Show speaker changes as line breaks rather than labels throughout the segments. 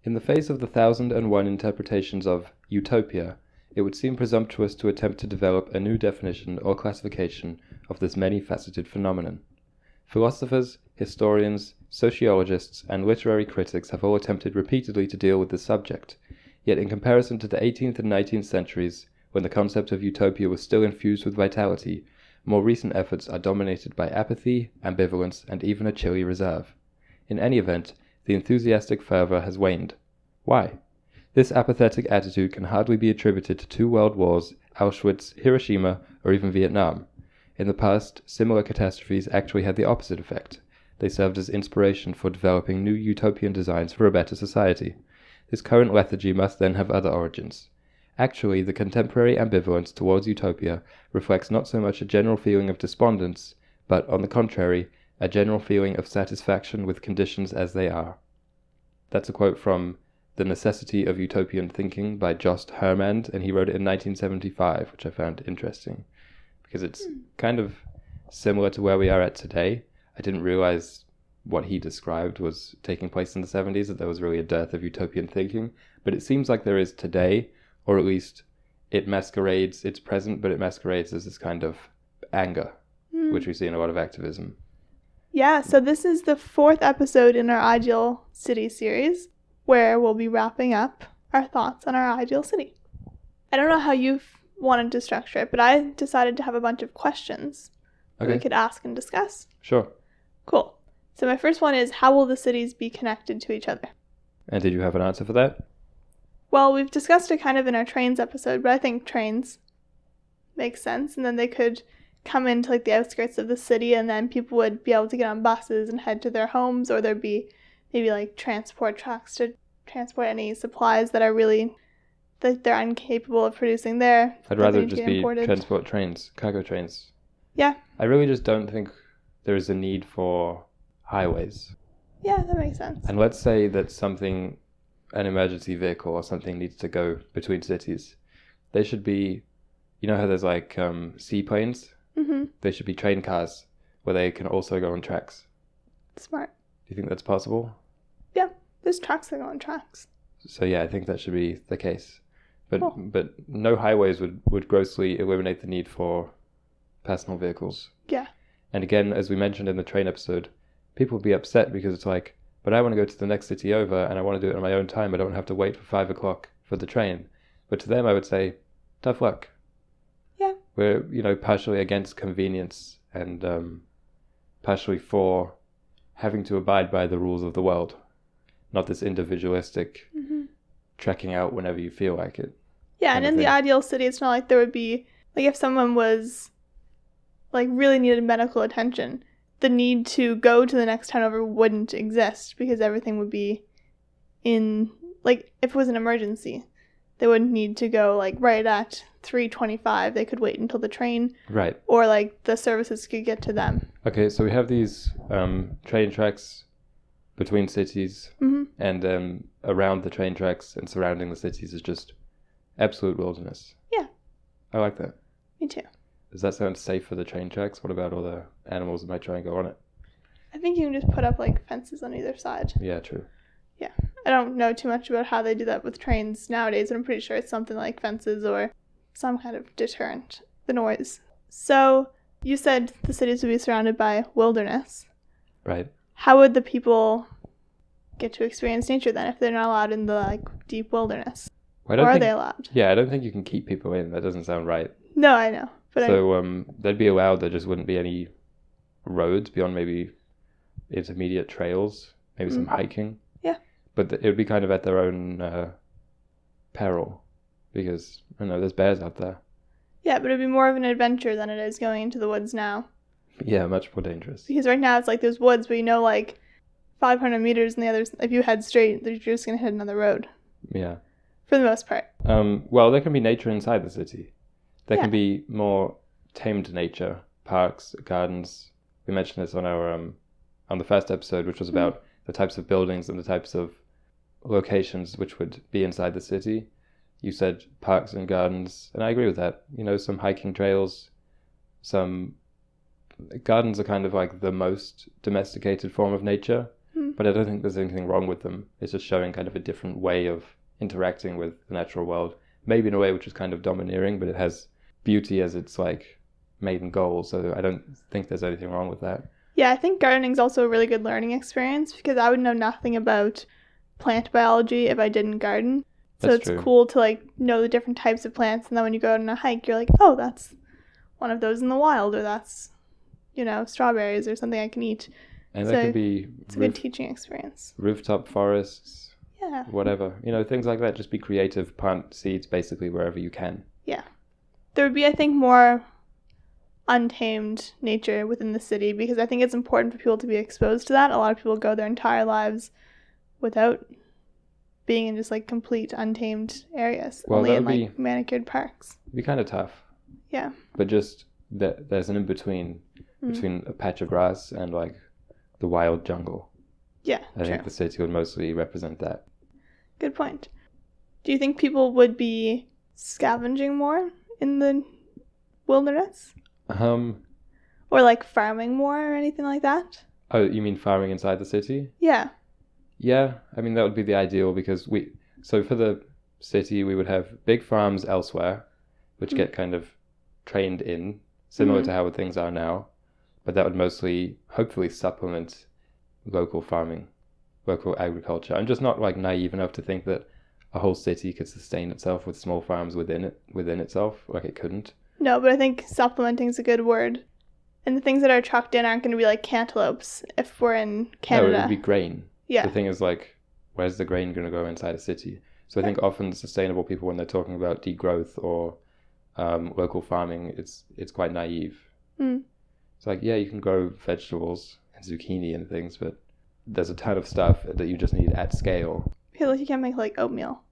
In the face of the 1,001 interpretations of utopia, it would seem presumptuous to attempt to develop a new definition or classification of this many-faceted phenomenon. Philosophers, historians, sociologists, and literary critics have all attempted repeatedly to deal with this subject, yet in comparison to the 18th and 19th centuries, when the concept of utopia was still infused with vitality, more recent efforts are dominated by apathy, ambivalence, and even a chilly reserve. In any event, the enthusiastic fervor has waned. Why? This apathetic attitude can hardly be attributed to 2 world wars, Auschwitz, Hiroshima, or even Vietnam. In the past, similar catastrophes actually had the opposite effect. They served as inspiration for developing new utopian designs for a better society. This current lethargy must then have other origins. Actually, the contemporary ambivalence towards utopia reflects not so much a general feeling of despondence, but, on the contrary, a general feeling of satisfaction with conditions as they are. That's a quote from The Necessity of Utopian Thinking by Jost Hermand, and he wrote it in 1975, which I found interesting, because it's kind of similar to where we are at today. I didn't realize what he described was taking place in the 70s, that there was really a dearth of utopian thinking, but it seems like there is today, or at least it masquerades, it's present, but it masquerades as this kind of anger, which we see in a lot of activism.
Yeah, so this is the 4th episode in our Ideal City series, where we'll be wrapping up our thoughts on our ideal city. I don't know how you wanted to structure it, but I decided to have a bunch of questions that we could ask and discuss.
Sure.
Cool. So my first one is, how will the cities be connected to each other?
And did you have an answer for that?
Well, we've discussed it kind of in our trains episode, but I think trains make sense, and then they could come into like the outskirts of the city, and then people would be able to get on buses and head to their homes, or there'd be maybe like transport trucks to transport any supplies that are really that they're incapable of producing there.
I'd rather just be transport trains, cargo trains.
Yeah.
I really just don't think there is a need for highways.
Yeah, that makes sense.
And let's say that an emergency vehicle or something needs to go between cities. They should be, you know how there's like seaplanes?
Mm-hmm.
They should be train cars where they can also go on tracks.
Smart.
Do you think that's possible?
Yeah, there's tracks that go on tracks.
So yeah, I think that should be the case. But
cool.
But no highways would grossly eliminate the need for personal vehicles.
Yeah.
And again, as we mentioned in the train episode, people would be upset because it's like, but I want to go to the next city over and I want to do it on my own time. I don't have to wait for 5 o'clock for the train. But to them, I would say, tough luck.
Yeah.
We're, partially against convenience and partially for having to abide by the rules of the world. Not this individualistic trekking out whenever you feel like it.
Yeah, and in the ideal city, it's not like there would be, like if someone was, like really needed medical attention, the need to go to the next town over wouldn't exist because everything would be in, like if it was an emergency, they wouldn't need to go like right at 3:25. They could wait until the train.
Right.
Or like the services could get to them.
Okay, so we have these train tracks between cities, and around the train tracks and surrounding the cities is just absolute wilderness.
Yeah.
I like that.
Me too.
Does that sound safe for the train tracks? What about all the animals that might try and go on it?
I think you can just put up like fences on either side.
Yeah, true.
Yeah. I don't know too much about how they do that with trains nowadays, but I'm pretty sure it's something like fences or some kind of deterrent, the noise. So you said the cities would be surrounded by wilderness.
Right.
How would the people get to experience nature then if they're not allowed in the like deep wilderness?
Well,
or are they allowed?
Yeah, I don't think you can keep people in. That doesn't sound right.
No, I know. But
so they'd be allowed. There just wouldn't be any roads beyond maybe intermediate trails, maybe some hiking.
Yeah.
But it would be kind of at their own peril because, there's bears out there.
Yeah, but it'd be more of an adventure than it is going into the woods now.
Yeah, much more dangerous.
Because right now it's like there's woods, but like 500 meters and the others, if you head straight, you're just going to hit another road.
Yeah.
For the most part.
Well, there can be nature inside the city. There can be more tamed nature, parks, gardens. We mentioned this on our on the first episode, which was about the types of buildings and the types of locations which would be inside the city. You said parks and gardens, and I agree with that. Some hiking trails, some gardens are kind of like the most domesticated form of nature. but I don't think there's anything wrong with them. It's just showing kind of a different way of interacting with the natural world, maybe in a way which is kind of domineering, but it has beauty as its like maiden goal, so I don't think there's anything wrong with that.
Yeah, I think gardening is also a really good learning experience because I would know nothing about plant biology if I didn't garden. So
That's
it's
true.
cool to like know the different types of plants, and then when you go on a hike, you're like, oh, that's one of those in the wild, or that's, strawberries or something I can eat.
And
So
there could be
it's a good teaching experience.
rooftop forests,
Yeah.
whatever. Things like that. Just be creative, plant seeds basically wherever you can.
Yeah. There would be, I think, more untamed nature within the city because I think it's important for people to be exposed to that. A lot of people go their entire lives without being in just like complete untamed areas,
Well,
only
that
in
would
like manicured parks.
It'd be kind of tough.
Yeah.
But just that there's an in-between between a patch of grass and like the wild jungle.
Yeah,
I think the city would mostly represent that.
Good point. Do you think people would be scavenging more in the wilderness? Or like farming more or anything like that?
Oh, you mean farming inside the city?
Yeah.
Yeah, I mean that would be the ideal because so for the city we would have big farms elsewhere, which get kind of trained in, similar to how things are now, but that would mostly, hopefully, supplement local farming, local agriculture. I'm just not like naive enough to think that a whole city could sustain itself with small farms within itself, like it couldn't.
No, but I think supplementing is a good word. And the things that are trucked in aren't going to be like cantaloupes if we're in Canada.
No, it would be grain.
Yeah.
The thing is like, where's the grain going to go inside a city? So I think often sustainable people, when they're talking about degrowth or local farming, it's quite naive. It's like, yeah, you can grow vegetables and zucchini and things, but there's a ton of stuff that you just need at scale.
I feel like you can't make like oatmeal.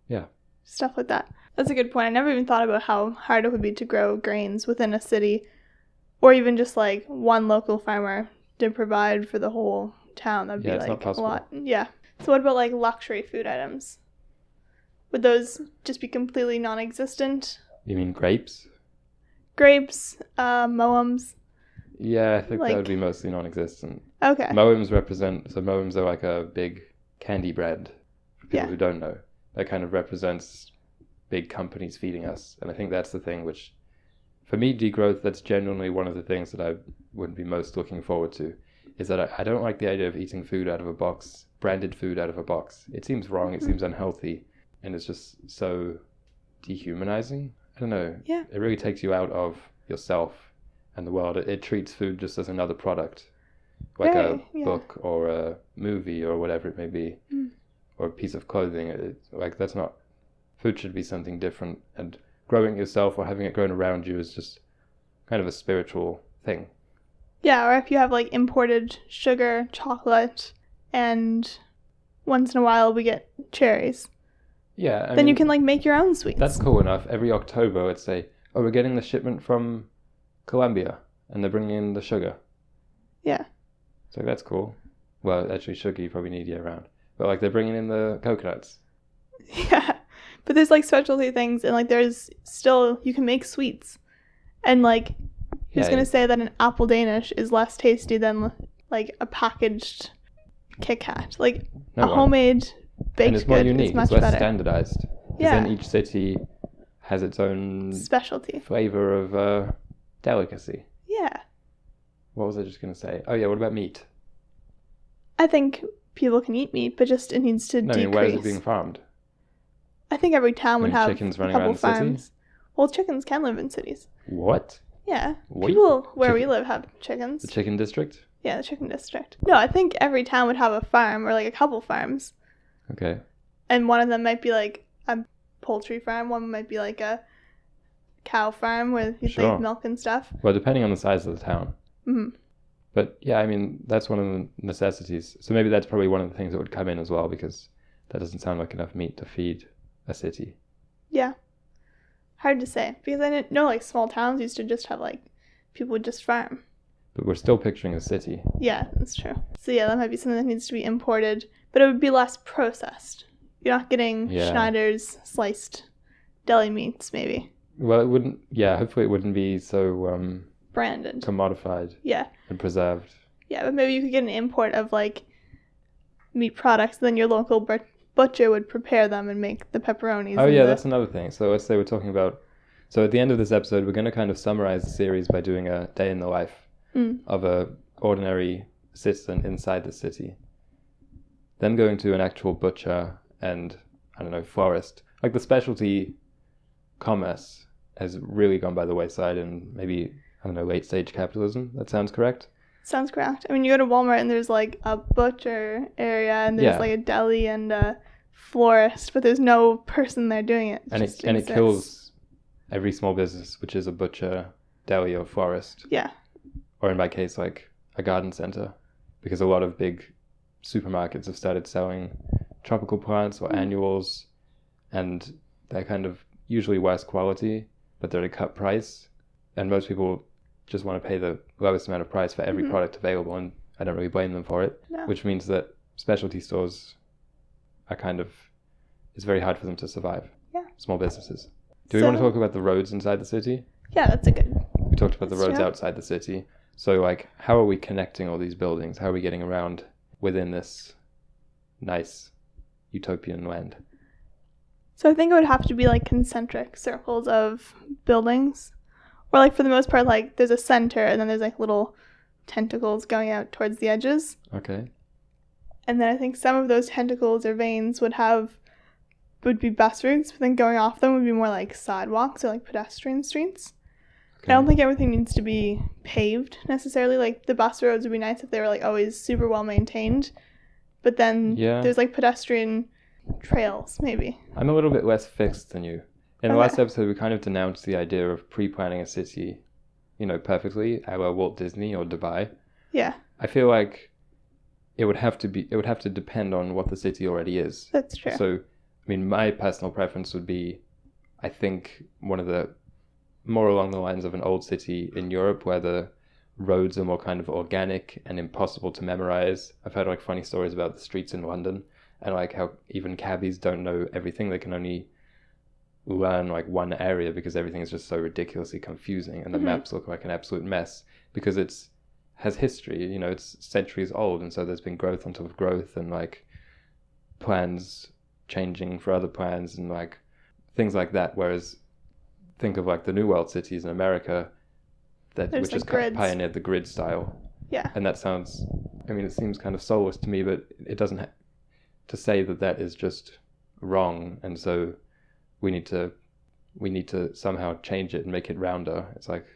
Yeah.
Stuff like that. That's a good point. I never even thought about how hard it would be to grow grains within a city, or even just like one local farmer to provide for the whole town. That'd be
it's
like
not possible.
a lot. Yeah. So what about like luxury food items? Would those just be completely non-existent?
You mean grapes?
Grapes, moums.
Yeah, I think
Like-
that would be mostly non-existent.
Okay.
Moums moums are like a big candy brand for people
Yeah.
who don't know. That kind of represents big companies feeding us. And I think that's the thing which, for me, degrowth, that's genuinely one of the things that I would be most looking forward to, is that I don't like the idea of eating food out of a box, branded food out of a box. It seems wrong, it seems unhealthy, and it's just so dehumanizing. I don't know.
Yeah.
It really takes you out of yourself and the world. It treats food just as another product, like a book or a movie or whatever it may be, or a piece of clothing. That's not. Food should be something different, and growing it yourself or having it grown around you is just kind of a spiritual thing.
Yeah, or if you have like imported sugar, chocolate, and once in a while we get cherries.
Yeah,
Then you can like make your own sweets.
That's cool enough. Every October, let's say, oh, we're getting the shipment from Colombia, and they're bringing in the sugar.
Yeah.
So that's cool. Well, actually, sugar you probably need year round. But like they're bringing in the coconuts.
Yeah. But there's like specialty things, and like there's still, you can make sweets. And like, who's going to say that an apple Danish is less tasty than like a packaged Kit Kat? Like
No
a
one.
homemade baked
And it's more
good
unique.
is much
It's less
better.
standardized. Because
Yeah.
then each city has its own
Specialty.
flavor of delicacy.
Yeah.
What was I just going to say? Oh yeah, what about meat?
I think people can eat meat, but just it needs to
No, I
decrease.
mean, where is it being farmed?
I think every town would have
chickens
a
running
couple
around the city?
farms. Well, chickens can live in cities.
What?
Yeah.
What?
People where we
Chicken-
live have chickens.
The chicken district?
Yeah, the chicken district. No, I think every town would have a farm or like a couple farms.
Okay.
And one of them might be like a poultry farm. One might be like a cow farm where you
Sure.
make milk and stuff.
Well, depending on the size of the town.
Mhm.
But yeah, I mean, that's one of the necessities. So maybe that's probably one of the things that would come in as well, because that doesn't sound like enough meat to feed a city.
Yeah. Hard to say. Because I didn't know like small towns used to just have like people would just farm.
But we're still picturing a city.
Yeah, that's true. So yeah, that might be something that needs to be imported, but it would be less processed. You're not getting
Yeah.
Schneider's sliced deli meats, maybe.
Well, it wouldn't, yeah, hopefully it wouldn't be so
Branded.
commodified
Yeah.
and preserved.
Yeah, but maybe you could get an import of like meat products, then your local butcher would prepare them and make the pepperonis.
Oh yeah, that's another thing. So let's say we're talking about. So at the end of this episode, we're going to kind of summarize the series by doing a day in the life of a ordinary citizen inside the city. Them going to an actual butcher and, I don't know, florist. Like the specialty commerce has really gone by the wayside in maybe, I don't know, late stage capitalism. That sounds correct?
Sounds correct. I mean, you go to Walmart and there's like a butcher area and there's like a deli and a florist, but there's no person there doing it.
It kills every small business, which is a butcher, deli, or florist.
Yeah.
Or in my case, like a garden center, because a lot of big supermarkets have started selling tropical plants or annuals, and they're kind of usually worse quality, but they're at a cut price, and most people just want to pay the lowest amount of price for every product available, and I don't really blame them for it, which means that specialty stores are it's very hard for them to survive.
Yeah.
Small businesses. Do we want to talk about the roads inside the city?
Yeah, that's a good...
We talked about the roads outside the city. So, like, how are we connecting all these buildings? How are we getting around within this nice utopian land?
So I think it would have to be, like, concentric circles of buildings. Or, like, for the most part, like, there's a center, and then there's, like, little tentacles going out towards the edges.
Okay.
And then I think some of those tentacles or veins would be bus routes, but then going off them would be more like sidewalks or like pedestrian streets. Okay. I don't think everything needs to be paved necessarily. Like the bus roads would be nice if they were like always super well maintained, but then there's like pedestrian trails maybe.
I'm a little bit less fixed than you. In the last episode, we kind of denounced the idea of pre-planning a city, perfectly, a la Walt Disney or Dubai.
Yeah.
I feel like it would have to depend on what the city already is.
That's true.
So, I mean, my personal preference would be, I think, one of the more along the lines of an old city in Europe where the roads are more kind of organic and impossible to memorize. I've heard like funny stories about the streets in London and like how even cabbies don't know everything. They can only learn like one area because everything is just so ridiculously confusing and the maps look like an absolute mess because has history, it's centuries old, and so there's been growth on top of growth and like plans changing for other plans and like things like that. Whereas think of like the New World cities in America which has pioneered the grid style.
Yeah.
And that sounds, it seems kind of soulless to me, but it doesn't to say that is just wrong, and so we need to somehow change it and make it rounder. It's like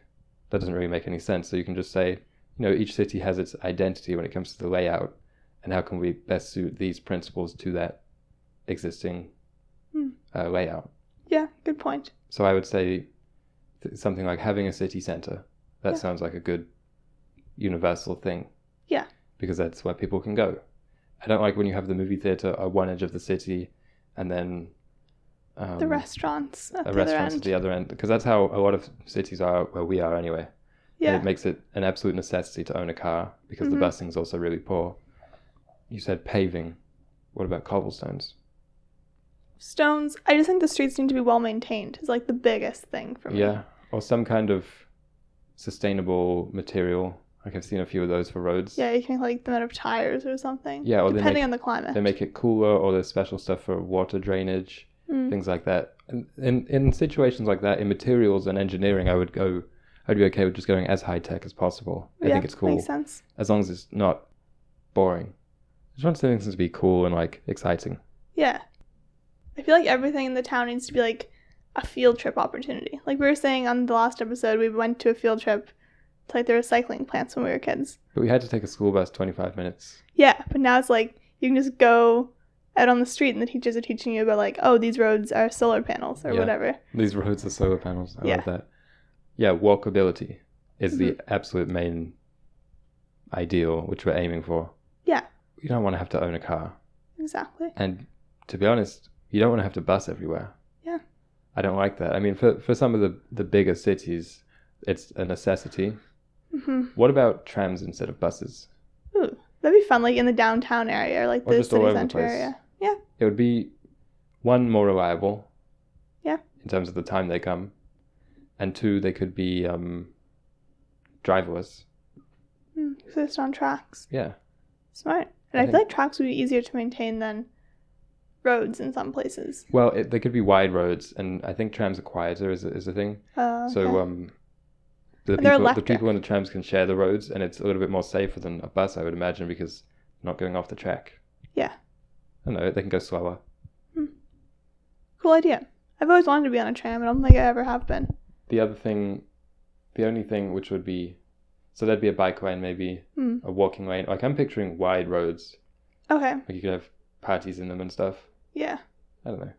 that doesn't really make any sense. So you can just say, each city has its identity when it comes to the layout, and how can we best suit these principles to that existing layout.
Yeah, good point.
So I would say something like having a city center. That sounds like a good universal thing.
Yeah.
Because that's where people can go. I don't like when you have the movie theater at one edge of the city and then
the restaurants at
the other end, because that's how a lot of cities are where we are anyway. Yeah. And it makes it an absolute necessity to own a car because the busing is also really poor. You said paving. What about cobblestones?
Stones. I just think the streets need to be well maintained. Is like the biggest thing for me.
Yeah, or some kind of sustainable material. Like I've seen a few of those for roads.
Yeah, you can make like them out of tires or something.
Yeah, or
depending on the climate.
They make it cooler, or there's special stuff for water drainage, things like that. And in situations like that, in materials and engineering, I'd be okay with just going as high tech as possible. I think it's cool.
Makes sense.
As long as it's not boring. I just want things to be cool and like exciting.
Yeah. I feel like everything in the town needs to be like a field trip opportunity. Like we were saying on the last episode, we went to a field trip to like the recycling plants when we were kids.
But we had to take a school bus 25 minutes.
Yeah, but now it's like you can just go out on the street and the teachers are teaching you about like, oh, these roads are solar panels or whatever.
These roads are solar panels. I love that. Yeah, walkability is the absolute main ideal which we're aiming for.
Yeah.
You don't want to have to own a car.
Exactly.
And to be honest, you don't want to have to bus everywhere.
Yeah.
I don't like that. I mean, for some of the bigger cities, it's a necessity. Mm-hmm. What about trams instead of buses?
Ooh, that'd be fun, like in the downtown area or like the city center area. Yeah. It
would be, one, more reliable.
Yeah.
In terms of the time they come. And two, they could be driverless.
Exist on tracks.
Yeah.
Smart. And I feel like tracks would be easier to maintain than roads in some places.
Well, they could be wide roads, and I think trams are quieter is a thing.
Okay.
So the people in the trams can share the roads, and it's a little bit more safer than a bus, I would imagine, because not going off the track.
Yeah.
I don't know, they can go slower.
Cool idea. I've always wanted to be on a tram. I don't think I ever have been.
The only thing which would be, so there'd be a bike lane, maybe a walking lane. Like, I'm picturing wide roads.
Okay.
Like, you could have parties in them and stuff.
Yeah.
I don't know.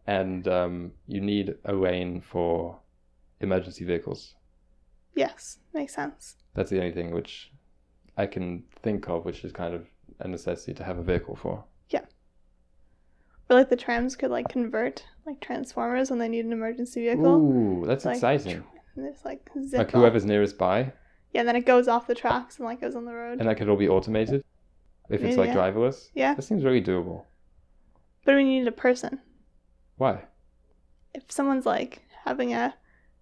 And you need a lane for emergency vehicles.
Yes, makes sense.
That's the only thing which I can think of, which is kind of a necessity to have a vehicle for.
Yeah. Or like the trams could like convert like transformers when they need an emergency vehicle.
Ooh, that's
like,
exciting.
There's like zip
Like whoever's nearest by.
Yeah, and then it goes off the tracks and like goes on the road.
And that could all be automated if it's like driverless. Yeah. That seems really doable.
But we need a person.
Why?
If someone's like having a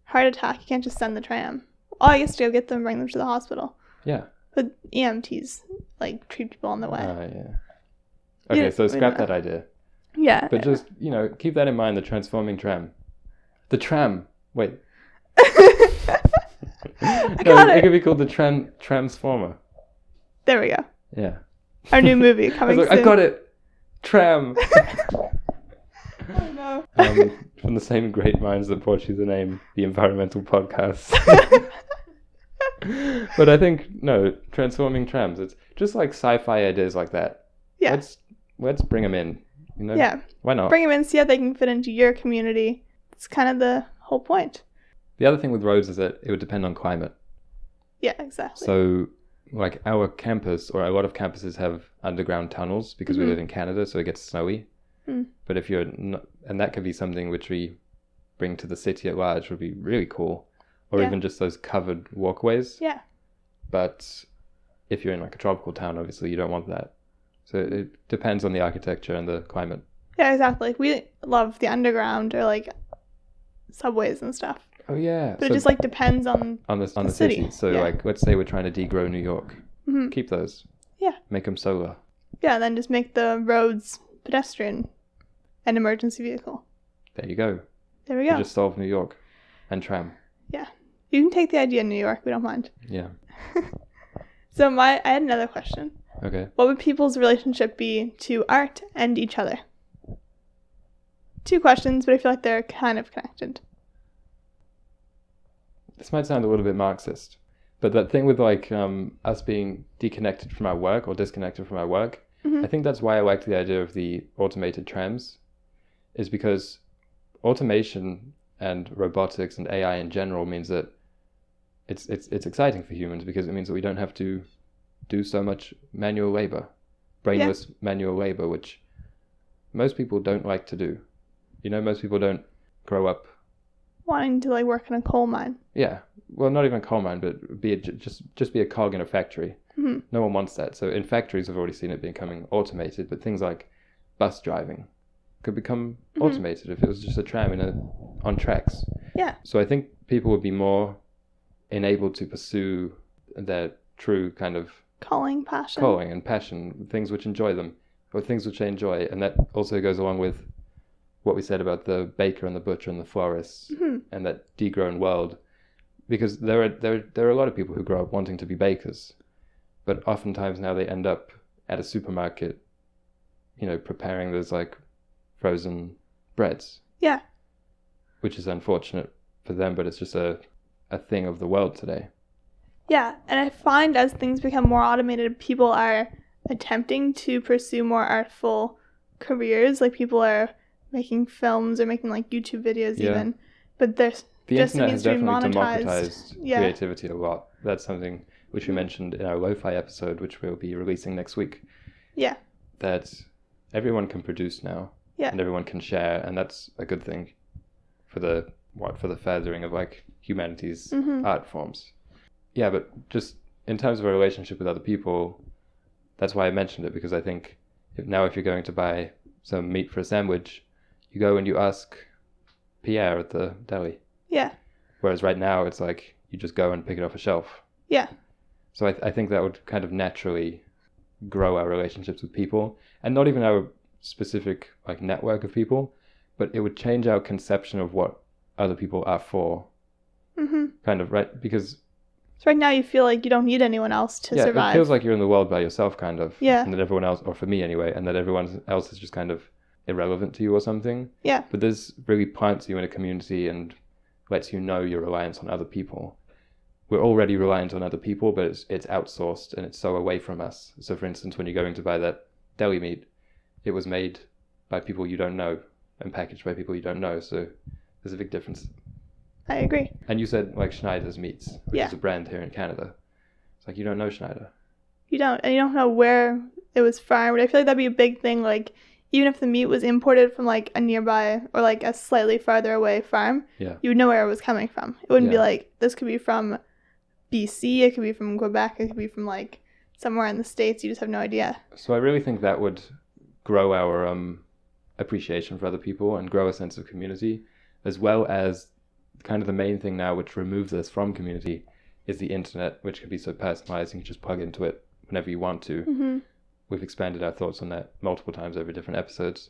heart attack, you can't just send the tram. Oh, I guess to go get them and bring them to the hospital.
Yeah.
But EMTs like treat people on the way.
Yeah. Okay, so scrap that idea.
Yeah.
But just, keep that in mind, the transforming tram. The tram. Wait. It could be called the Transformer.
There we go.
Yeah.
Our new movie coming soon.
I got it. Tram.
Oh no.
From the same great minds that brought you the name, the Environmental Podcast. But I think, transforming trams. It's just like sci-fi ideas like that.
Yeah.
Let's bring them in.
Yeah.
Why not?
Bring them in, see how they can fit into your community. It's kind of the whole point.
The other thing with roads is that it would depend on climate.
Yeah, exactly.
So, like our campus, or a lot of campuses have underground tunnels because we live in Canada, so it gets snowy. But if you're not, and that could be something which we bring to the city at large, would be really cool. Or even just those covered walkways.
Yeah.
But if you're in like a tropical town, obviously you don't want that. So it depends on the architecture and the climate. Yeah,
exactly. We love the underground or like subways and stuff.
Oh yeah.
But it just like depends on the
city. So like, let's say we're trying to degrow New York. Keep those.
Yeah.
Make them solar.
Yeah, and then just make the roads pedestrian and emergency vehicle.
There you go.
There we go.
You just solve New York and tram.
Yeah. You can take the idea in New York. We don't mind.
Yeah.
So I had another question.
Okay.
What would people's relationship be to art and each other? 2 questions, but I feel like they're kind of connected.
This might sound a little bit Marxist, but that thing with like us being disconnected from our work, I think that's why I like the idea of the automated trams, is because automation and robotics and AI in general means that it's exciting for humans, because it means that we don't have to do so much manual labor, brainless manual labor, which most people don't like to do. Most people don't grow up
wanting to like work in a coal mine.
Yeah, well, not even a coal mine, but just be a cog in a factory. No one wants that. So in factories, I've already seen it becoming automated, but things like bus driving could become automated if it was just a tram on tracks.
Yeah.
So I think people would be more enabled to pursue their true kind of
calling and
passion, things which enjoy them, or things which they enjoy. And that also goes along with what we said about the baker and the butcher and the florist and that degrown world, because there are a lot of people who grow up wanting to be bakers, but oftentimes now they end up at a supermarket, preparing those like frozen breads.
Yeah.
Which is unfortunate for them, but it's just a thing of the world today.
Yeah, and I find as things become more automated, people are attempting to pursue more artful careers. Like people are making films or making like YouTube videos even, but the
internet has definitely democratized creativity a lot. That's something which we mentioned in our lo-fi episode, which we'll be releasing next week.
Yeah.
That everyone can produce now. Yeah. And everyone can share, and that's a good thing for the furthering of like humanity's art forms. Yeah, but just in terms of a relationship with other people, that's why I mentioned it, because I think if you're going to buy some meat for a sandwich, you go and you ask Pierre at the deli.
Yeah.
Whereas right now it's like you just go and pick it off a shelf.
Yeah.
So I think that would kind of naturally grow our relationships with people, and not even our specific like network of people, but it would change our conception of what other people are for.
Mm-hmm.
Kind of, right? Because
so right now you feel like you don't need anyone else to survive.
It feels like you're in the world by yourself, kind of.
Yeah.
And that everyone else, or for me anyway, and that everyone else is just kind of irrelevant to you or something.
Yeah.
But this really plants you in a community and lets you know your reliance on other people. We're already reliant on other people, but it's outsourced and it's so away from us. So for instance, when you're going to buy that deli meat, it was made by people you don't know and packaged by people you don't know. So there's a big difference.
I agree.
And you said like Schneider's Meats, which
Yeah.
is a brand here in Canada. It's like you don't know Schneider.
You don't. And you don't know where it was farmed. I feel like that'd be a big thing. Like, even if the meat was imported from like a nearby or like a slightly farther away farm,
Yeah.
you would know where it was coming from. It wouldn't be
Yeah.
like, this could be from BC, it could be from Quebec, it could be from like somewhere in the States. You just have no idea.
So I really think that would grow our appreciation for other people and grow a sense of community, as well as kind of the main thing now which removes us from community is the internet, which can be so personalized. You can just plug into it whenever you want to.
Mm-hmm.
We've expanded our thoughts on that multiple times over different episodes.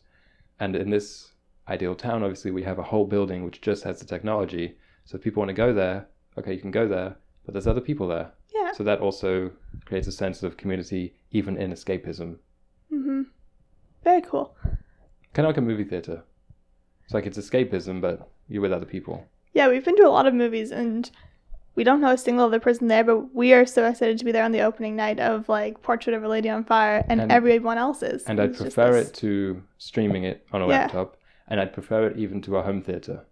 And in this ideal town, obviously, we have a whole building which just has the technology. So if people want to go there, okay, you can go there, but there's other people there.
Yeah.
So that also creates a sense of community, even in escapism.
Mm-hmm. Very cool.
Kind of like a movie theater. It's like it's escapism, but you're with other people.
Yeah, we've been to a lot of movies, and we don't know a single other person there, but we are so excited to be there on the opening night of, like, Portrait of a Lady on Fire, and everyone else is.
And I'd prefer it to streaming it on a laptop, and I'd prefer it even to a home theater.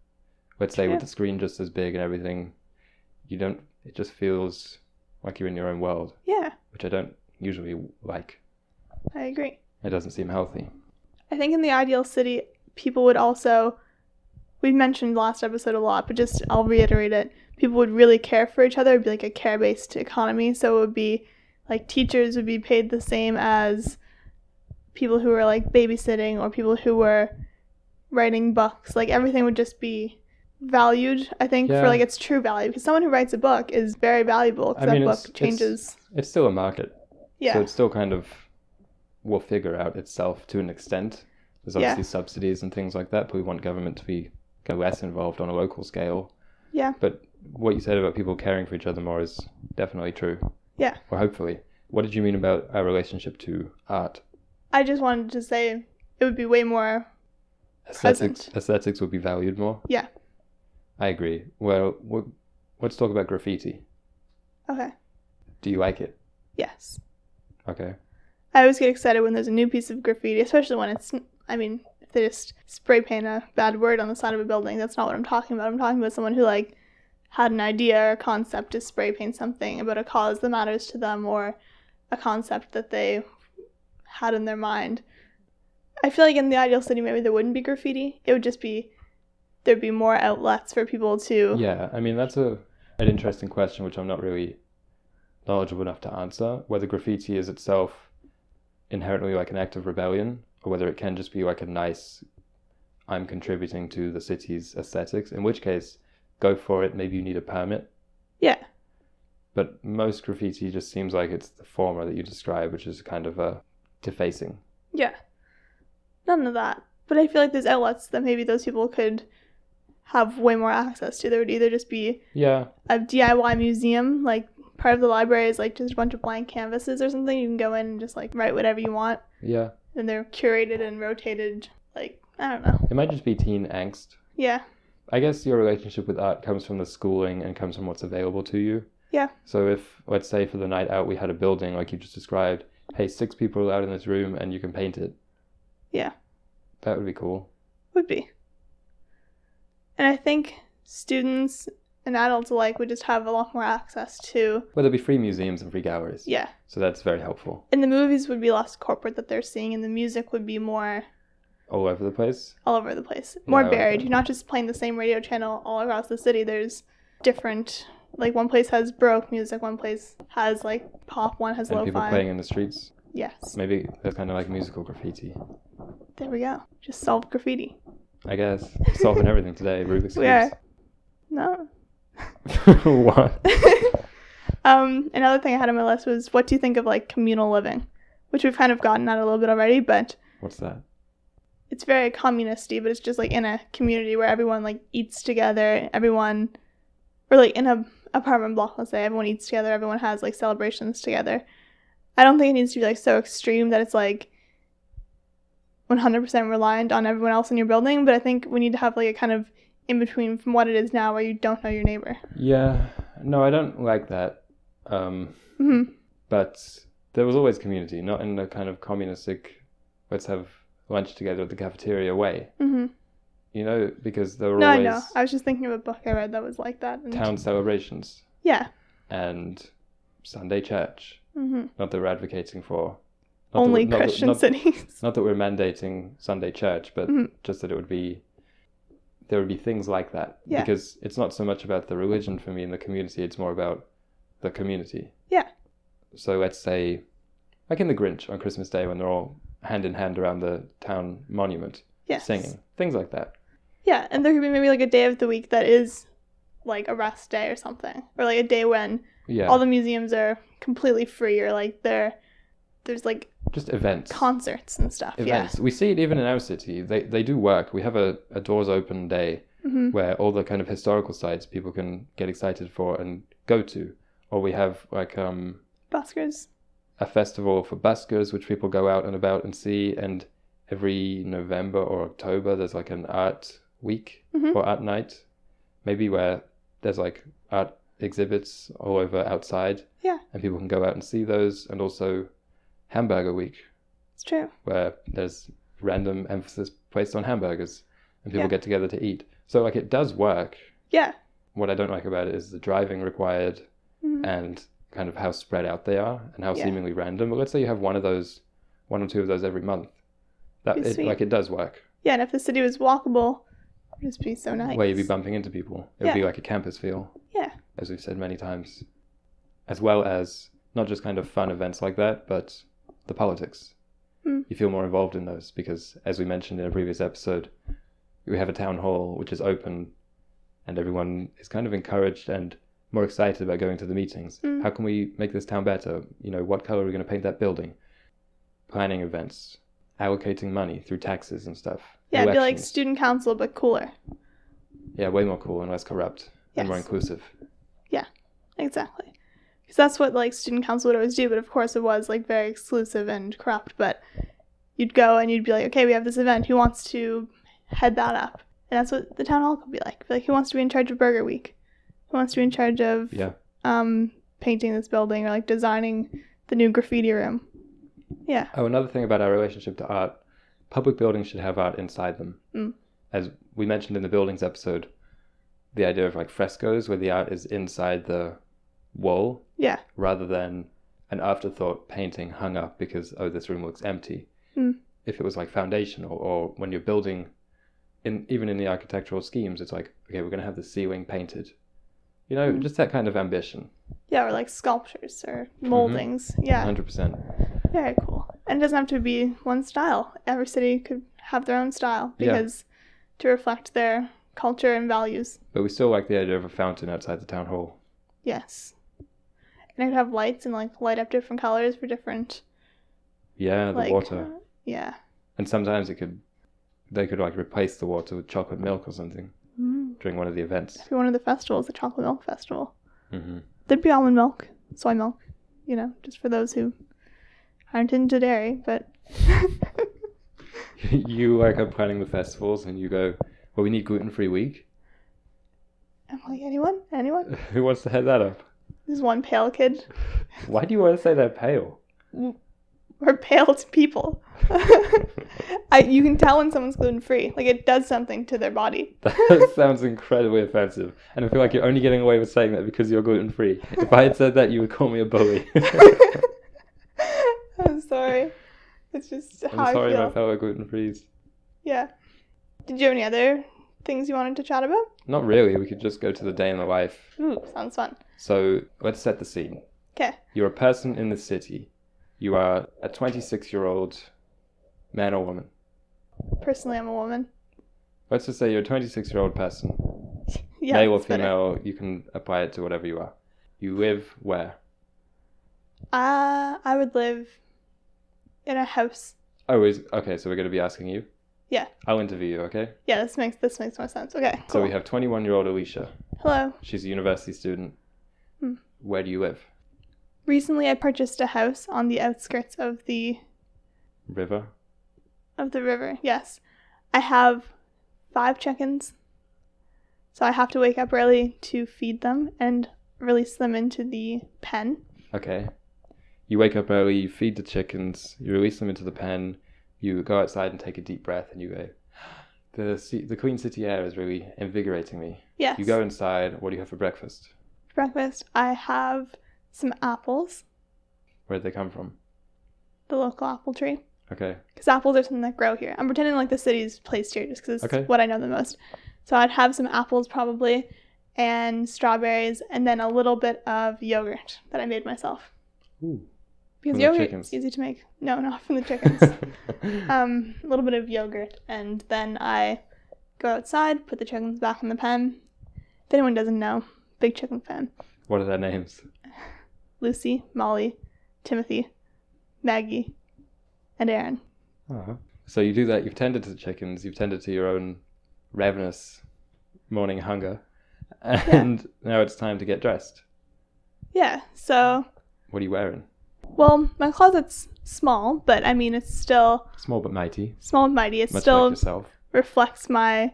Let's say with the screen just as big and everything, it just feels like you're in your own world.
Yeah.
Which I don't usually like.
I agree.
It doesn't seem healthy.
I think in the ideal city, people would also, we mentioned last episode a lot, but just I'll reiterate it. People would really care for each other. It'd be like a care-based economy. So it would be like teachers would be paid the same as people who were like babysitting or people who were writing books. Like everything would just be valued, I think, for like its true value. Because someone who writes a book is very valuable because that book changes.
It's still a market.
Yeah.
So it's still kind of will figure out itself to an extent. There's obviously subsidies and things like that, but we want government to be less involved on a local scale.
Yeah.
But what you said about people caring for each other more is definitely true.
Yeah.
Or hopefully. What did you mean about our relationship to art?
I just wanted to say it would be way more present.
Aesthetics would be valued more?
Yeah.
I agree. Well, let's talk about graffiti.
Okay.
Do you like it?
Yes.
Okay.
I always get excited when there's a new piece of graffiti, especially when it's, if they just spray paint a bad word on the side of a building. That's not what I'm talking about. I'm talking about someone who, like, had an idea or a concept to spray paint something about a cause that matters to them or a concept that they had in their mind. I feel like in the ideal city, maybe there wouldn't be graffiti. It would just be, there'd be more outlets for people to...
Yeah, that's an interesting question, which I'm not really knowledgeable enough to answer. Whether graffiti is itself inherently like an act of rebellion, or whether it can just be like a nice, I'm contributing to the city's aesthetics, in which case, go for it. Maybe you need a permit.
Yeah.
But most graffiti just seems like it's the former that you describe, which is kind of defacing.
Yeah. None of that. But I feel like there's outlets that maybe those people could have way more access to. There would either just be a DIY museum, like part of the library is like just a bunch of blank canvases or something. You can go in and just like write whatever you want.
Yeah.
And they're curated and rotated, like, I don't know.
It might just be teen angst.
Yeah.
I guess your relationship with art comes from the schooling and comes from what's available to you.
Yeah.
So if, let's say for the night out, we had a building like you just described, hey, 6 people are allowed in this room and you can paint it.
Yeah.
That would be cool.
Would be. And I think students and adults alike would just have a lot more access to...
Well, there'd be free museums and free galleries.
Yeah.
So that's very helpful.
And the movies would be less corporate that they're seeing, and the music would be more...
All over the place?
All over the place. More varied. You're not just playing the same radio channel all across the city. There's different... Like, one place has Baroque music, one place has, like, pop, one has lo-fi.
And people playing in the streets?
Yes.
Maybe that's kind of like musical graffiti.
There we go. Just solved graffiti.
I guess. Solving everything today. Rubik's Cubes.
We are. No.
What?
Another thing I had on my list was, what do you think of, like, communal living? which we've kind of gotten at a little bit already, but
What's that?
it's very communist-y, but it's just like in a community where everyone like eats together, or like in a apartment block, let's say, everyone eats together, everyone has like celebrations together. I don't think it needs to be like so extreme that it's like 100% reliant on everyone else in your building, but I think we need to have like a kind of in between from what it is now where you don't know your neighbor.
Yeah, no, I don't like that. But there was always community, not in a kind of communistic, let's have lunch together at the cafeteria way. You know, because there were
No,
always
I know. I was just thinking of a book I read that was like that. And
town celebrations.
Yeah.
And Sunday church. Not that we're advocating for
only Christian cities.
Not that we're mandating Sunday church, but just that there would be things like that.
Yeah.
Because it's not so much about the religion for me in the community, it's more about the community.
Yeah.
So let's say, like in The Grinch on Christmas Day when they're all hand in hand around the town monument, singing, things like that.
Yeah, and there could be maybe like a day of the week that is like a rest day or something, or like a day when all the museums are completely free, or like there's like
just events,
concerts and stuff.
Events. Yeah. We see it even in our city. They do work. We have a doors open day where all the kind of historical sites people can get excited for and go to. Or we have like
buskers.
A festival for buskers, which people go out and about and see. And every November or October, there's like an art week or art night, maybe, where there's like art exhibits all over outside.
Yeah. And
people can go out and see those. And also Hamburger Week.
It's true.
Where there's random emphasis placed on hamburgers and people get together to eat. So like it does work.
Yeah.
What I don't like about it is the driving required and kind of how spread out they are and how seemingly random. But let's say you have one or two of those every month. It does work.
Yeah, and if the city was walkable, it would just be so nice.
Where you'd be bumping into people. It would be like a campus feel.
Yeah.
As we've said many times. As well as not just kind of fun events like that, but the politics. You feel more involved in those because, as we mentioned in a previous episode, we have a town hall which is open and everyone is kind of encouraged and more excited about going to the meetings. How can we make this town better? You know, what color are we going to paint that building? Planning events, allocating money through taxes and stuff.
Yeah, it'd be like student council, but cooler.
Yeah, way more cool and less corrupt and more inclusive.
Yeah, exactly. Because that's what like student council would always do, but of course it was like very exclusive and corrupt. But you'd go and you'd be like, okay, we have this event. Who wants to head that up? And that's what the town hall could be like. Like, who wants to be in charge of Burger Week? Who wants to be in charge of painting this building or like designing the new graffiti room? Yeah.
Oh, another thing about our relationship to art, public buildings should have art inside them. As we mentioned in the buildings episode, the idea of like frescoes where the art is inside the wall. Yeah. Rather than an afterthought painting hung up because, oh, this room looks empty. If it was like foundational or when you're building, even in the architectural schemes, it's like, okay, we're going to have the ceiling painted. You know, just that kind of ambition.
Yeah, or like sculptures or moldings. Yeah.
100%.
Very cool. And it doesn't have to be one style. Every city could have their own style because to reflect their culture and values.
But we still like the idea of a fountain outside the town hall.
Yes. And it could have lights and like light up different colors for different...
Yeah, the water.
Yeah.
And sometimes they could like replace the water with chocolate milk or something during one of the events.
It'd be one of the festivals, the chocolate milk festival. There'd be almond milk, soy milk, you know, just for those who aren't into dairy, but...
You like are planning the festivals and you go, well, we need gluten-free week.
I'm like, anyone?
Who wants to head that up?
There's one pale kid.
Why do you want to say they're pale?
We're pale to people. You can tell when someone's gluten-free. Like, it does something to their body.
That sounds incredibly offensive. And I feel like you're only getting away with saying that because you're gluten-free. If I had said that, you would call me a bully.
I'm sorry. It's just how I feel.
I'm sorry, my fellow gluten-frees.
Yeah. Did you have any other things you wanted to chat about?
Not really. We could just go to the day in the life.
Ooh, sounds fun.
So, let's set the scene.
Okay.
You're a person in the city. You are a 26-year-old man or woman.
Personally, I'm a woman.
Let's just say you're a 26-year-old person.
Yeah,
male or female, better. You can apply it to whatever you are. You live where?
I would live In a house.
Oh, okay, so we're going to be asking you?
Yeah.
I'll interview you, okay?
Yeah, this makes more sense. Okay, cool.
So we have 21-year-old Alicia.
Hello.
She's a university student. Where do you live?
Recently I purchased a house on the outskirts of the
River?
Of the river, yes. I have 5 chickens. So I have to wake up early to feed them and release them into the pen.
Okay. You wake up early, you feed the chickens, you release them into the pen, you go outside and take a deep breath and you go, the clean city air is really invigorating me.
Yes.
You go inside, what do you have for breakfast?
For breakfast, I have some apples.
Where'd they come from?
The local apple tree.
Okay.
Because apples are something that grow here. I'm pretending like the city's placed here just because it's what I know the most. So I'd have some apples probably, and strawberries, and then a little bit of yogurt that I made myself.
Ooh.
Because yogurt is easy to make. No, not from the chickens. A little bit of yogurt, and then I go outside, put the chickens back in the pen. If anyone doesn't know, big chicken fan.
What are their names?
Lucy, Molly, Timothy, Maggie, and Aaron.
Uh-huh. So you do that, you've tended to the chickens, you've tended to your own ravenous morning hunger, and now it's time to get dressed.
Yeah, so...
What are you wearing?
Well, my closet's small, but I mean, it's still...
Small but mighty.
Small but mighty. It
much
still
like yourself.
Reflects my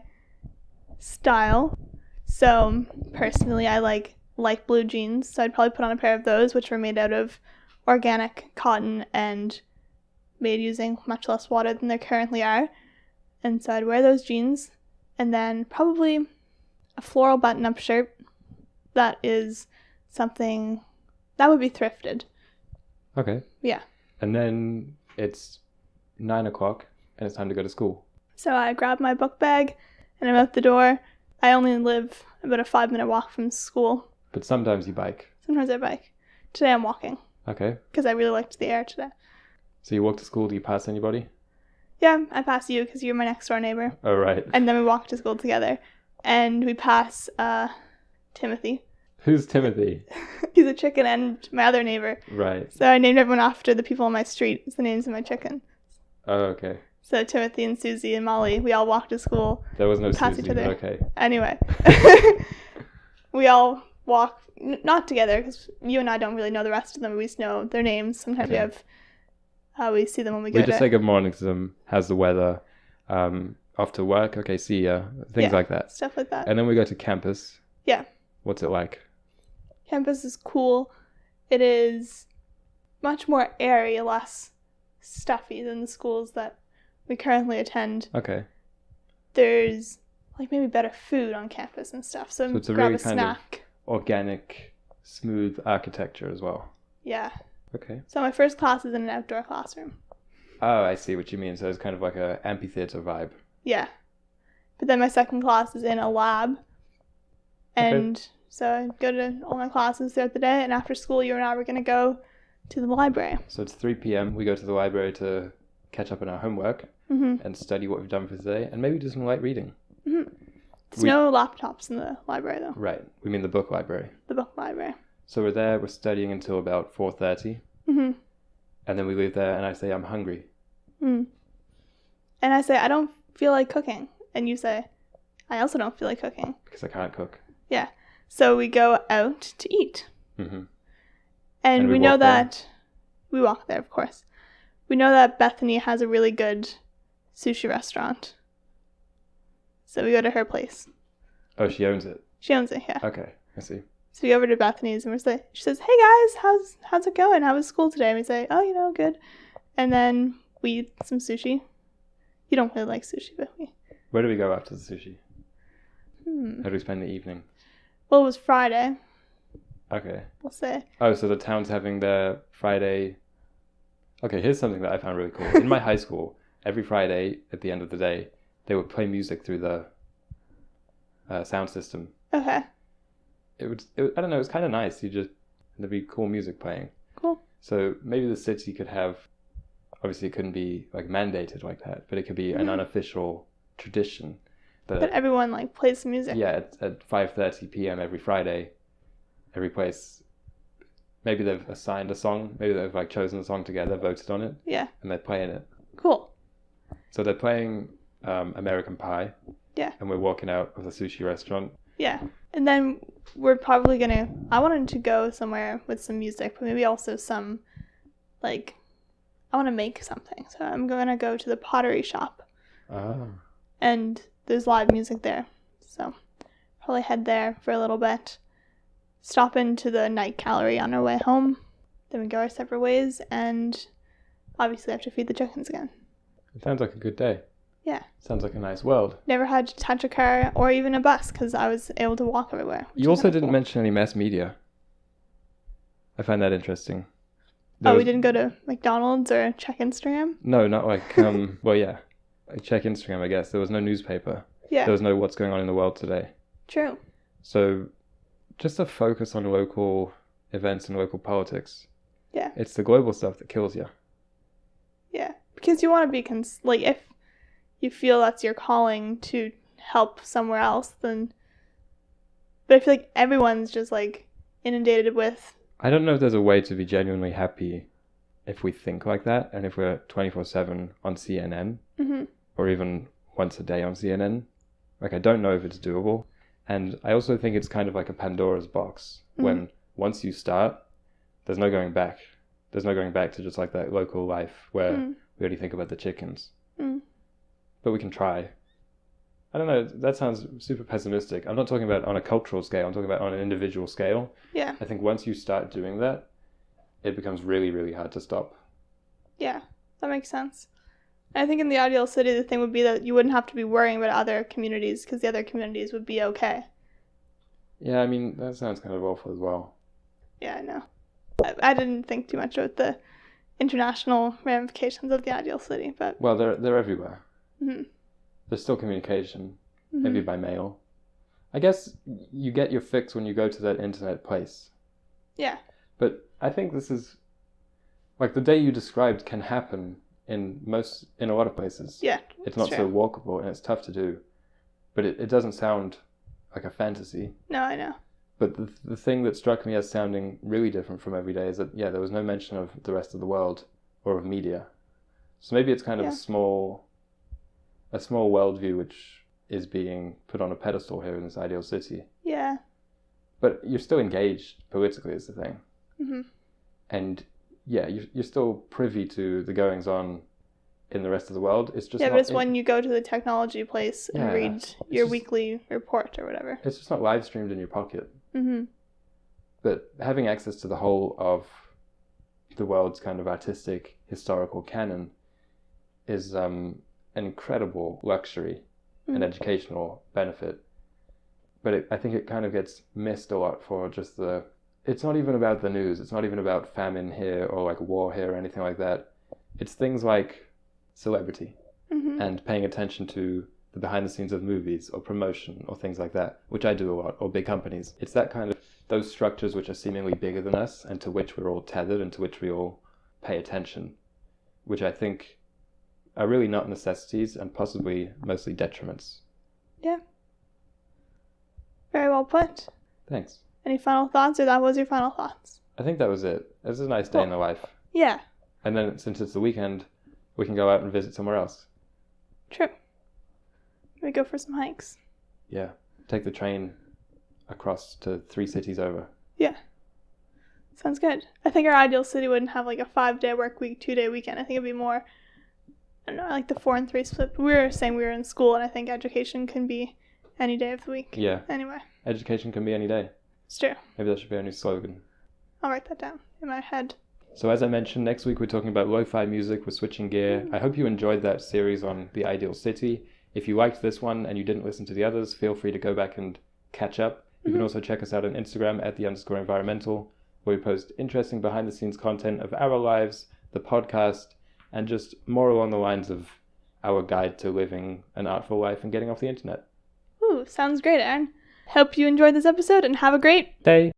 style. So, personally, I like light blue jeans, so I'd probably put on a pair of those, which were made out of organic cotton and made using much less water than they currently are. And so I'd wear those jeans, and then probably a floral button-up shirt that is something that would be thrifted.
Okay.
Yeah.
And then it's 9 o'clock and it's time to go to school.
So I grab my book bag and I'm out the door. I only live about a 5-minute walk from school.
But sometimes you bike.
Sometimes I bike. Today I'm walking.
Okay.
Because I really liked the air today.
So you walk to school, do you pass anybody?
Yeah, I pass you because you're my next door neighbor.
Oh, right.
And then we walk to school together. And we pass Timothy.
Who's Timothy?
He's a chicken and my other neighbor.
Right.
So I named everyone after the people on my street. It's the names of my chicken.
Oh, okay.
So Timothy and Susie and Molly, we all walk to school.
There was no
pass
Susie,
each other.
Okay.
Anyway. We all walk, not together, because you and I don't really know the rest of them. We just know their names. Sometimes we see them when we go
We just say good morning to them. How's the weather? Off to work? Okay, see ya. Things like that.
Stuff like that.
And then we go to campus.
Yeah.
What's it like?
Campus is cool. It is much more airy, less stuffy than the schools that we currently attend.
Okay.
There's like maybe better food on campus and stuff. So
it's a
grab
really
a snack.
Organic, smooth architecture as well.
Yeah.
Okay.
So my first class is in an outdoor classroom.
Oh, I see what you mean. So it's kind of like a amphitheater vibe.
Yeah. But then my second class is in a lab. And so I go to all my classes throughout the day, and after school you and I were going to go to the library.
So it's 3 p.m. We go to the library to catch up on our homework and study what we've done for today, and maybe do some light reading.
There's no laptops in the library, though.
Right. We mean the book library.
The book library.
So we're there, we're studying until about 4:30. And then we leave there, and I say, I'm hungry.
And I say, I don't feel like cooking. And you say, I also don't feel like cooking.
Because I can't cook.
Yeah. So we go out to eat. And we know that... We walk there, of course. We know that Bethany has a really good sushi restaurant. So we go to her place.
Oh, she owns it?
She owns it, yeah.
Okay, I see.
So we go over to Bethany's and she says, hey guys, how's it going? How was school today? And we say, oh, good. And then we eat some sushi. You don't really like sushi, but we...
Where do we go after the sushi? How do we spend the evening?
Well, it was Friday.
Okay.
We'll say.
Oh, so the town's having their Friday... Okay, here's something that I found really cool. In my high school, every Friday at the end of the day, they would play music through the sound system.
Okay.
I don't know, it was kind of nice. There'd be cool music playing.
Cool.
So maybe the city could have, obviously it couldn't be like mandated like that, but it could be an unofficial tradition.
But everyone like plays some music.
Yeah, at 5:30 p.m. every Friday, every place maybe they've assigned a song, maybe they've like chosen a song together, voted on it,
Yeah.
and they're playing it.
Cool.
So they're playing American Pie.
Yeah.
And we're walking out of the sushi restaurant.
Yeah. And then we're probably gonna, I wanted to go somewhere with some music, but maybe also some, like, I want to make something. So I'm gonna go to the pottery shop.
Ah.
And there's live music there. So probably head there for a little bit. Stop into the night gallery on our way home. Then we go our separate ways, and obviously have to feed the chickens again.
It sounds like a good day.
Yeah.
Sounds like a nice world.
Never had to touch a car or even a bus because I was able to walk everywhere.
You also didn't mention any mass media. I find that interesting.
We didn't go to McDonald's or check Instagram?
No, not like, well, yeah. I check Instagram, I guess. There was no newspaper.
Yeah.
There was no what's going on in the world today.
True.
So just a focus on local events and local politics.
Yeah.
It's the global stuff that kills you.
Yeah. Because you want to be, like, if you feel that's your calling to help somewhere else, then... But I feel like everyone's just, like, inundated with...
I don't know if there's a way to be genuinely happy if we think like that, and if we're 24/7 on CNN, or even once a day on CNN. Like, I don't know if it's doable. And I also think it's kind of like a Pandora's box, when once you start, there's no going back. There's no going back to just like that local life where we only think about the chickens. But we can try. I don't know, that sounds super pessimistic. I'm not talking about on a cultural scale, I'm talking about on an individual scale.
Yeah.
I think once you start doing that, it becomes really, really hard to stop.
Yeah, that makes sense. I think in the ideal city, the thing would be that you wouldn't have to be worrying about other communities because the other communities would be okay.
Yeah, I mean, that sounds kind of awful as well.
Yeah, I know. I didn't think too much about the international ramifications of the ideal city, but...
Well, they're everywhere.
Mm-hmm.
There's still communication, maybe by mail. I guess you get your fix when you go to that internet place.
Yeah.
But I think this is... Like, the day you described can happen in a lot of places.
Yeah,
it's not so walkable and it's tough to do, but it doesn't sound like a fantasy.
No, I know.
But the thing that struck me as sounding really different from every day is that, yeah, there was no mention of the rest of the world or of media. So maybe it's kind of a small worldview which is being put on a pedestal here in this ideal city.
Yeah.
But you're still engaged politically is the thing.
Mm-hmm.
And yeah, you're still privy to the goings on in the rest of the world. It's just
but it's when you go to the technology place and read your weekly report or whatever.
It's just not live streamed in your pocket.
Mm-hmm.
But having access to the whole of the world's kind of artistic, historical canon is an incredible luxury and educational benefit. But I think it kind of gets missed a lot for just it's not even about the news. It's not even about famine here or like war here or anything like that. It's things like celebrity and paying attention to the behind the scenes of movies or promotion or things like that, which I do a lot, or big companies. It's that kind of, those structures which are seemingly bigger than us and to which we're all tethered and to which we all pay attention, which I think are really not necessities and possibly mostly detriments.
Yeah. Very well put.
Thanks.
Any final thoughts, or that was your final thoughts?
I think that was it. It was a nice day in the life.
Yeah.
And then since it's the weekend, we can go out and visit somewhere else.
True. We go for some hikes.
Yeah. Take the train across to 3 cities over.
Yeah. Sounds good. I think our ideal city wouldn't have like a 5-day work week, 2-day weekend. I think it'd be more, I don't know, like the 4 and 3 split. But we were saying we were in school, and I think education can be any day of the week.
Yeah.
Anyway.
Education can be any day.
It's true.
Maybe that should be our new slogan.
I'll write that down in my head.
So as I mentioned, next week we're talking about lo-fi music. We're switching gear. I hope you enjoyed that series on the ideal city. If you liked this one and you didn't listen to the others, feel free to go back and catch up. You can also check us out on Instagram at @the_environmental, where we post interesting behind-the-scenes content of our lives, the podcast, and just more along the lines of our guide to living an artful life and getting off the internet.
Ooh, sounds great, Aaron. Hope you enjoyed this episode and have a great
day.